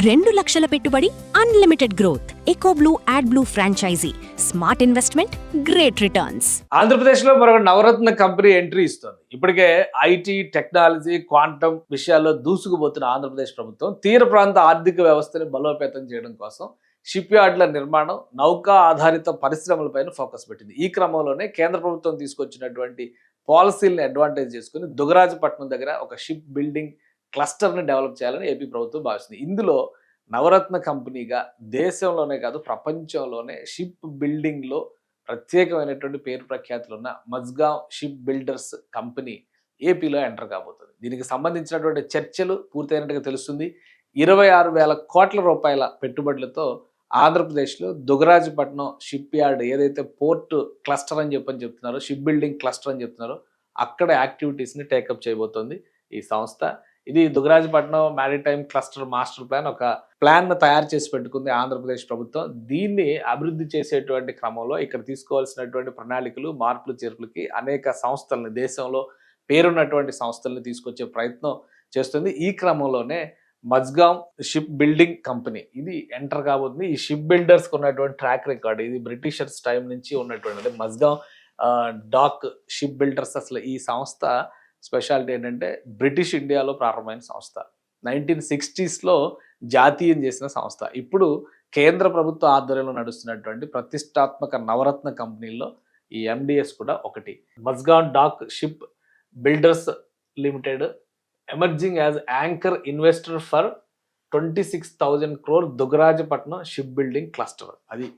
2 లక్షల పెట్టుబడి, unlimited growth. Ecoblue AdBlue franchisee. Smart investment, great returns. ఆంధ్రప్రదేశ్లో మరొక నవరత్న కంపెనీ ఎంట్రీ ఇస్తుంది. ఇప్పటికే ఐటీ, టెక్నాలజీ, క్వాంటమ్ విషయాల్లో దూసుకుపోతున్న ఆంధ్రప్రదేశ్ ప్రభుత్వం తీర ప్రాంత ఆర్థిక వ్యవస్థని బలోపేతం చేయడం కోసం షిప్ యార్డ్ల నిర్మాణం, నౌకా ఆధారిత పరిశ్రమలపైన ఫోకస్ పెట్టింది. ఈ క్రమంలోనే కేంద్ర ప్రభుత్వం తీసుకొచ్చినటువంటి పాలసీలను అడ్వాంటేజ్ చేసుకుని దుగరాజపట్నం దగ్గర ఒక షిప్ బిల్డింగ్ క్లస్టర్ని డెవలప్ చేయాలని ఏపీ ప్రభుత్వం భావిస్తుంది. ఇందులో నవరత్న కంపెనీగా దేశంలోనే కాదు ప్రపంచంలోనే షిప్ బిల్డింగ్లో ప్రత్యేకమైనటువంటి పేరు ప్రఖ్యాతులు ఉన్న మజ్గావ్ షిప్ బిల్డర్స్ కంపెనీ ఏపీలో ఎంటర్ కాబోతుంది. దీనికి సంబంధించినటువంటి చర్చలు పూర్తయినట్టుగా తెలుస్తుంది. 26,000 కోట్ల రూపాయల పెట్టుబడులతో ఆంధ్రప్రదేశ్లో దుగరాజపట్నం షిప్ యార్డ్ ఏదైతే పోర్ట్ క్లస్టర్ అని చెప్తున్నారో, షిప్ బిల్డింగ్ క్లస్టర్ అని చెప్తున్నారో అక్కడ యాక్టివిటీస్ని టేకప్ చేయబోతోంది ఈ సంస్థ. ఇది Dugarajapatnam maritime cluster master plan, ఒక ప్లాన్ తయారు చేసి పెట్టుకుంది ఆంధ్రప్రదేశ్ ప్రభుత్వం. దీన్ని అభివృద్ధి చేసేటువంటి క్రమంలో ఇక్కడ తీసుకోవాల్సినటువంటి ప్రణాళికలు, మార్పులు చేర్పులకి అనేక సంస్థల్ని, దేశంలో పేరున్నటువంటి సంస్థల్ని తీసుకొచ్చే ప్రయత్నం చేస్తుంది. ఈ క్రమంలోనే మజ్గావ్ షిప్ బిల్డింగ్ కంపెనీ ఇది ఎంటర్ కాబోతుంది. ఈ షిప్ బిల్డర్స్కి ఉన్నటువంటి ట్రాక్ రికార్డ్, ఇది బ్రిటిషర్స్ టైం నుంచి ఉన్నటువంటి మజ్గావ్ డాక్ షిప్ బిల్డర్స్. అసలు ఈ సంస్థ స్పెషాలిటీ ఏంటంటే బ్రిటిష్ ఇండియాలో ప్రారంభమైన సంస్థ. 1960s జాతీయం చేసిన సంస్థ. ఇప్పుడు కేంద్ర ప్రభుత్వ ఆధ్వర్యంలో నడుస్తున్నటువంటి ప్రతిష్టాత్మక నవరత్న కంపెనీల్లో ఈ ఎండిఎస్ కూడా ఒకటి. Mazagon dock shipbuilders limited emerging as anchor investor for 26,000 crore Dugarajapatnam shipbuilding cluster. అది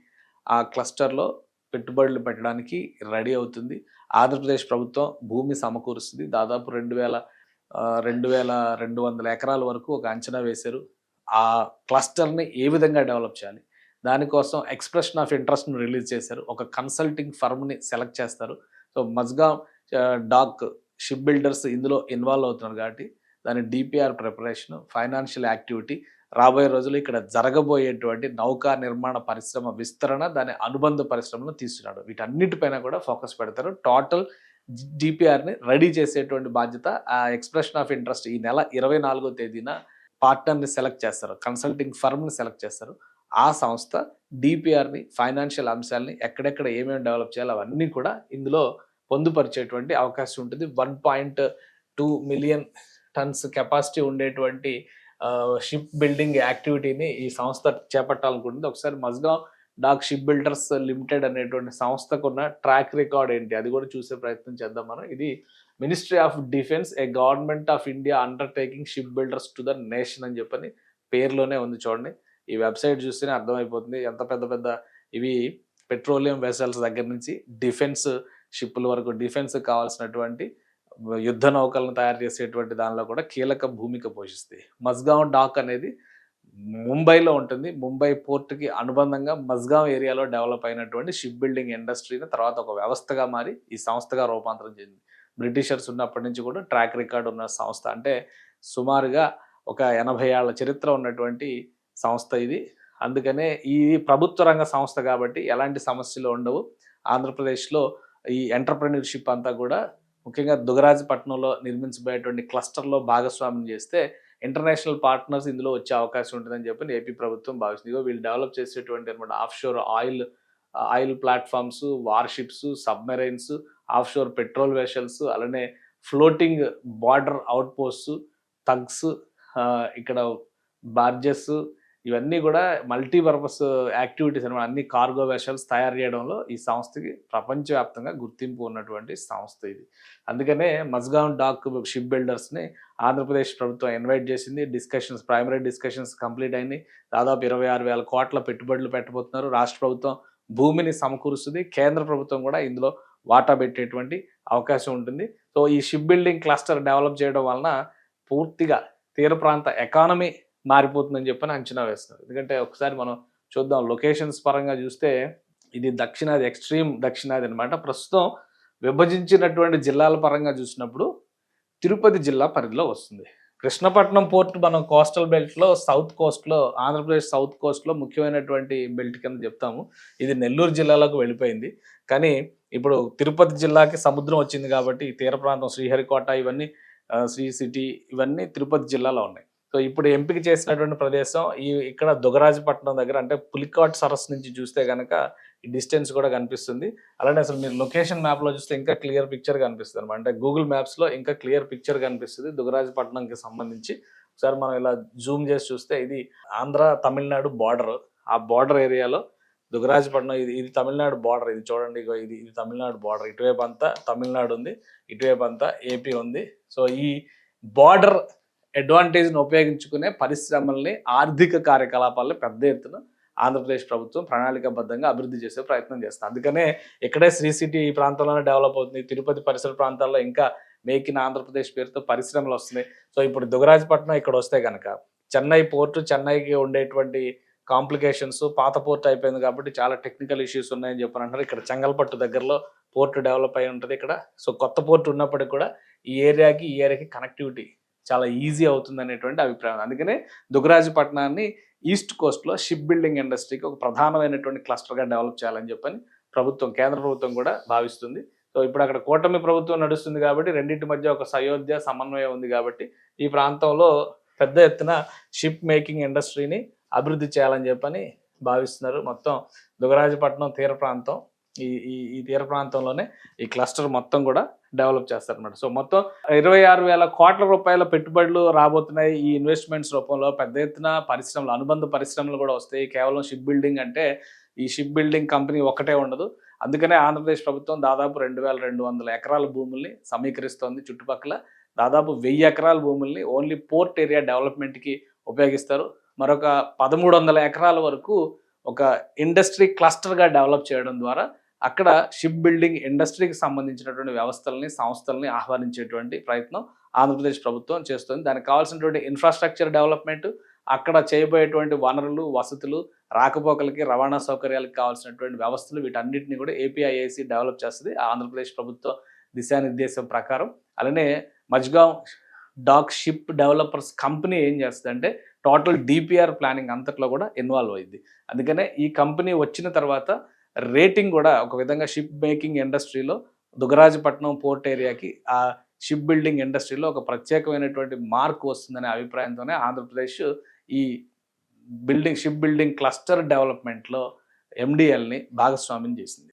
ఆ క్లస్టర్లో పెట్టుబడులు పెట్టడానికి రెడీ అవుతుంది. ఆంధ్రప్రదేశ్ ప్రభుత్వం భూమి సమకూరుస్తుంది. దాదాపు 2,200 ఎకరాల వరకు ఒక అంచనా వేశారు. ఆ క్లస్టర్ని ఏ విధంగా డెవలప్ చేయాలి, దానికోసం ఎక్స్ప్రెషన్ ఆఫ్ ఇంట్రెస్ట్ని రిలీజ్ చేశారు. ఒక కన్సల్టింగ్ ఫర్మ్ని సెలెక్ట్ చేస్తారు. So Mazagon dock shipbuilders ఇందులో ఇన్వాల్వ్ అవుతున్నారు కాబట్టి దాని డిపిఆర్ ప్రిపరేషన్, ఫైనాన్షియల్ యాక్టివిటీ, రాబోయే రోజులు ఇక్కడ జరగబోయేటువంటి నౌకా నిర్మాణ పరిశ్రమ విస్తరణ, దాని అనుబంధ పరిశ్రమను తీసుకున్నాడు. వీటన్నిటిపైన కూడా ఫోకస్ పెడతారు. టోటల్ డిపిఆర్ని రెడీ చేసేటువంటి బాధ్యత, ఆ ఎక్స్ప్రెషన్ ఆఫ్ ఇంట్రెస్ట్ ఈ నెల 24వ తేదీన పార్ట్నర్ని సెలెక్ట్ చేస్తారు, కన్సల్టింగ్ ఫర్మ్ని సెలెక్ట్ చేస్తారు. ఆ సంస్థ డిపిఆర్ని, ఫైనాన్షియల్ అంశాలని, ఎక్కడెక్కడ ఏమేమి డెవలప్ చేయాలో అవన్నీ కూడా ఇందులో పొందుపరిచేటువంటి అవకాశం ఉంటుంది. 1.2 మిలియన్ టన్స్ కెపాసిటీ ఉండేటువంటి షిప్ బిల్డింగ్ యాక్టివిటీని ఈ సంస్థ చేపట్టాలనుకుంటుంది. ఒకసారి Mazagon dock shipbuilders limited అనేటువంటి సంస్థకున్న ట్రాక్ రికార్డ్ ఏంటి అది కూడా చూసే ప్రయత్నం చేద్దాం మనం. ఇది ministry of defence, A government of India undertaking ship builders to the nation అని చెప్పని పేరులోనే ఉంది. చూడండి, ఈ వెబ్సైట్ చూస్తేనే అర్థమైపోతుంది ఎంత పెద్ద పెద్ద ఇవి పెట్రోలియం వెసల్స్ దగ్గర నుంచి డిఫెన్స్ షిప్పుల వరకు, డిఫెన్స్ కావాల్సినటువంటి యుద్ధ నౌకలను తయారు చేసేటువంటి దానిలో కూడా కీలక భూమిక పోషిస్తాయి. మజ్గావ్ డాక్ అనేది ముంబైలో ఉంటుంది. ముంబై పోర్టుకి అనుబంధంగా మజ్గావ్ ఏరియాలో డెవలప్ అయినటువంటి షిప్ బిల్డింగ్ ఇండస్ట్రీని తర్వాత ఒక వ్యవస్థగా మారి ఈ సంస్థగా రూపాంతరం చెందింది. బ్రిటిషర్స్ ఉన్నప్పటి నుంచి కూడా ట్రాక్ రికార్డ్ ఉన్న సంస్థ. అంటే సుమారుగా ఒక 80 ఏళ్ల చరిత్ర ఉన్నటువంటి సంస్థ ఇది. అందుకనే ఈ ప్రభుత్వ రంగ సంస్థ కాబట్టి ఎలాంటి సమస్యలు ఉండవు. ఆంధ్రప్రదేశ్లో ఈ ఎంటర్‌ప్రెన్యూర్‌షిప్ అంతా కూడా ముఖ్యంగా దుగరాజపట్నంలో నిర్మించబోయేటువంటి క్లస్టర్లో భాగస్వామ్యం చేస్తే ఇంటర్నేషనల్ పార్ట్నర్స్ ఇందులో వచ్చే అవకాశం ఉంటుందని చెప్పి ఏపీ ప్రభుత్వం భావిస్తుంది. వీళ్ళు డెవలప్ చేసేటువంటి అనమాట offshore oil platforms, warships, submarines, offshore patrol vessels, అలానే floating border outposts, tugs, ఇక్కడ బార్జెస్, ఇవన్నీ కూడా మల్టీపర్పస్ యాక్టివిటీస్ అనమాట. అన్ని కార్గో వెషల్స్ తయారు చేయడంలో ఈ సంస్థకి ప్రపంచవ్యాప్తంగా గుర్తింపు ఉన్నటువంటి సంస్థ ఇది. అందుకనే మజ్గావ్ డాక్ షిప్ బిల్డర్స్ని ఆంధ్రప్రదేశ్ ప్రభుత్వం ఇన్వైట్ చేసింది. ప్రైమరీ డిస్కషన్స్ కంప్లీట్ అయినాయి. దాదాపు 26,000 కోట్ల పెట్టుబడులు పెట్టబోతున్నారు. రాష్ట్ర ప్రభుత్వం భూమిని సమకూరుస్తుంది. కేంద్ర ప్రభుత్వం కూడా ఇందులో వాటా పెట్టేటువంటి అవకాశం ఉంటుంది. సో ఈ షిప్ బిల్డింగ్ క్లస్టర్ డెవలప్ చేయడం వలన పూర్తిగా తీర ప్రాంత ఎకానమీ మారిపోతుందని చెప్పని అంచనా వేస్తున్నారు. ఎందుకంటే ఒకసారి మనం చూద్దాం, లొకేషన్స్ పరంగా చూస్తే ఇది దక్షిణాది, ఎక్స్ట్రీమ్ దక్షిణాది అనమాట. ప్రస్తుతం విభజించినటువంటి జిల్లాల పరంగా చూసినప్పుడు తిరుపతి జిల్లా పరిధిలో వస్తుంది. కృష్ణపట్నం పోర్ట్ మనం కోస్టల్ బెల్ట్లో సౌత్ కోస్ట్లో, ఆంధ్రప్రదేశ్ సౌత్ కోస్ట్లో ముఖ్యమైనటువంటి బెల్ట్ కింద చెప్తాము. ఇది నెల్లూరు జిల్లాలోకి వెళ్ళిపోయింది. కానీ ఇప్పుడు తిరుపతి జిల్లాకి సముద్రం వచ్చింది కాబట్టి తీర ప్రాంతం శ్రీహరికోట, ఇవన్నీ శ్రీ సిటీ, ఇవన్నీ తిరుపతి జిల్లాలో ఉన్నాయి. సో ఇప్పుడు ఎంపిక చేసినటువంటి ప్రదేశం ఇక్కడ దుగరాజపట్నం దగ్గర, అంటే పులికాట్ సరస్సు నుంచి చూస్తే కనుక ఈ డిస్టెన్స్ కూడా కనిపిస్తుంది. అలానే అసలు మీరు లొకేషన్ మ్యాప్లో చూస్తే ఇంకా క్లియర్ పిక్చర్ కనిపిస్తుంది అనమాట. అంటే గూగుల్ మ్యాప్స్లో ఇంకా క్లియర్ పిక్చర్ కనిపిస్తుంది దుగరాజపట్నంకి సంబంధించి. ఒకసారి మనం ఇలా జూమ్ చేసి చూస్తే ఇది ఆంధ్ర తమిళనాడు బార్డర్. ఆ బార్డర్ ఏరియాలో దుగరాజపట్నం, ఇది తమిళనాడు బార్డర్. ఇది చూడండి, ఇది తమిళనాడు బార్డర్. ఇటువైపు అంతా తమిళనాడు ఉంది, ఇటువైపు అంతా ఏపీ ఉంది. సో ఈ బార్డర్ అడ్వాంటేజ్ని ఉపయోగించుకునే పరిశ్రమల్ని, ఆర్థిక కార్యకలాపాలని పెద్ద ఎత్తున ఆంధ్రప్రదేశ్ ప్రభుత్వం ప్రణాళికాబద్ధంగా అభివృద్ధి చేసే ప్రయత్నం చేస్తుంది. అందుకనే ఇక్కడే శ్రీ సిటీ ఈ ప్రాంతంలోనే డెవలప్ అవుతుంది. తిరుపతి పరిసర ప్రాంతాల్లో ఇంకా మేక్ ఇన్ ఆంధ్రప్రదేశ్ పేరుతో పరిశ్రమలు వస్తున్నాయి. సో ఇప్పుడు దుగరాజపట్నం ఇక్కడ వస్తే కనుక చెన్నై పోర్టు, చెన్నైకి ఉండేటువంటి కాంప్లికేషన్స్, పాత పోర్ట్ అయిపోయింది కాబట్టి చాలా టెక్నికల్ ఇష్యూస్ ఉన్నాయని చెప్పని అంటారు. ఇక్కడ చెంగల్పట్టు దగ్గరలో పోర్టు డెవలప్ అయి ఉంటుంది ఇక్కడ. సో కొత్త పోర్టు ఉన్నప్పటికీ కూడా ఈ ఏరియాకి కనెక్టివిటీ చాలా ఈజీ అవుతుంది అనేటువంటి అభిప్రాయం. అందుకనే దుగరాజపట్నాన్ని ఈస్ట్ కోస్ట్లో షిప్ బిల్డింగ్ ఇండస్ట్రీకి ఒక ప్రధానమైనటువంటి క్లస్టర్గా డెవలప్ చేయాలని చెప్పని కేంద్ర ప్రభుత్వం కూడా భావిస్తుంది. సో ఇప్పుడు అక్కడ కూటమి ప్రభుత్వం నడుస్తుంది కాబట్టి రెండింటి మధ్య ఒక సయోధ్య సమన్వయం ఉంది కాబట్టి ఈ ప్రాంతంలో పెద్ద ఎత్తున షిప్ మేకింగ్ ఇండస్ట్రీని అభివృద్ధి చేయాలని చెప్పని భావిస్తున్నారు. మొత్తం దుగరాజపట్నం తీర ప్రాంతం, ఈ తీర ప్రాంతంలోనే ఈ క్లస్టర్ మొత్తం కూడా డెవలప్ చేస్తారన్నమాట. సో మొత్తం 26,000 కోట్ల రూపాయల పెట్టుబడులు రాబోతున్నాయి ఈ ఇన్వెస్ట్మెంట్స్ రూపంలో. పెద్ద ఎత్తున పరిశ్రమలు, అనుబంధ పరిశ్రమలు కూడా వస్తాయి. కేవలం షిప్ బిల్డింగ్ అంటే ఈ షిప్ బిల్డింగ్ కంపెనీ ఒకటే ఉండదు. అందుకనే ఆంధ్రప్రదేశ్ ప్రభుత్వం దాదాపు 2,200 ఎకరాల భూముల్ని సమీకరిస్తోంది. చుట్టుపక్కల దాదాపు 1000 ఎకరాల భూముల్ని ఓన్లీ పోర్ట్ ఏరియా డెవలప్మెంట్కి ఉపయోగిస్తారు. మరొక 1,300 ఎకరాల వరకు ఒక ఇండస్ట్రీ క్లస్టర్గా డెవలప్ చేయడం ద్వారా అక్కడ షిప్ బిల్డింగ్ ఇండస్ట్రీకి సంబంధించినటువంటి వ్యవస్థల్ని, సంస్థల్ని ఆహ్వానించేటువంటి ప్రయత్నం ఆంధ్రప్రదేశ్ ప్రభుత్వం చేస్తుంది. దానికి కావాల్సినటువంటి ఇన్ఫ్రాస్ట్రక్చర్ డెవలప్మెంట్, అక్కడ చేయబోయేటువంటి వనరులు, వసతులు, రాకపోకలకి, రవాణా సౌకర్యాలకు కావాల్సినటువంటి వ్యవస్థలు, వీటన్నిటిని కూడా ఏపీఐఐసి డెవలప్ చేస్తుంది ఆంధ్రప్రదేశ్ ప్రభుత్వ దిశానిర్దేశం ప్రకారం. అలానే Mazagon dock ship developers company ఏం చేస్తుందంటే టోటల్ డిపిఆర్ ప్లానింగ్ అంతట్లో కూడా ఇన్వాల్వ్ అయింది. అందుకనే ఈ కంపెనీ వచ్చిన తర్వాత రేటింగ్ కూడా ఒక విధంగా షిప్ మేకింగ్ ఇండస్ట్రీలో దుగరాజపట్నం పోర్ట్ ఏరియాకి, ఆ షిప్ బిల్డింగ్ ఇండస్ట్రీలో ఒక ప్రత్యేకమైనటువంటి మార్క్ వస్తుందనే అభిప్రాయంతోనే ఆంధ్రప్రదేశ్ ఈ షిప్ బిల్డింగ్ క్లస్టర్ డెవలప్మెంట్లో ఎండిఎల్ని భాగస్వామ్యం చేసింది.